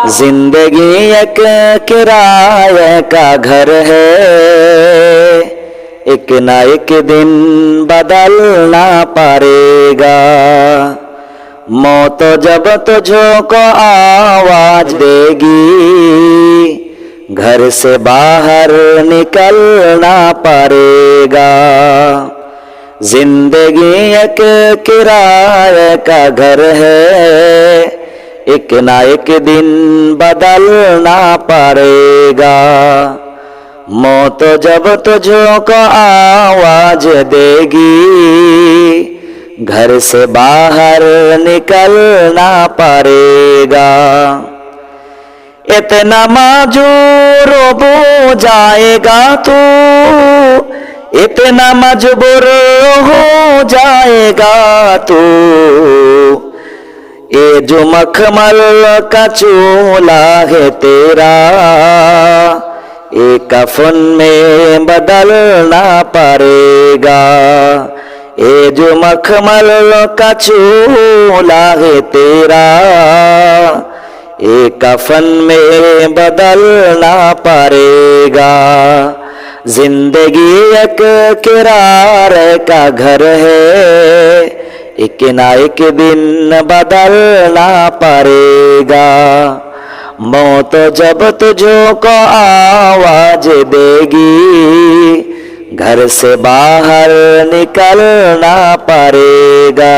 जिंदगी एक किराए का घर है, एक ना एक दिन बदलना पड़ेगा। मौत जब तुझको आवाज देगी, घर से बाहर निकलना पड़ेगा। जिंदगी एक किराए का घर है, एक ना एक दिन बदलना पड़ेगा। मौत जब तुझको आवाज देगी, घर से बाहर निकलना पड़ेगा। इतना मजबूर हो जाएगा तू, इतना मजबूर हो जाएगा तू। ये जो मखमल का चूल्हा है तेरा, एक कफन में बदलना पड़ेगा। ये जो मखमल का चूल्हा है तेरा, एक कफन में बदलना पड़ेगा। जिंदगी एक किराए का घर है, एक ना एक दिन बदलना पड़ेगा। मौत जब तुझको आवाज देगी, घर से बाहर निकलना पड़ेगा।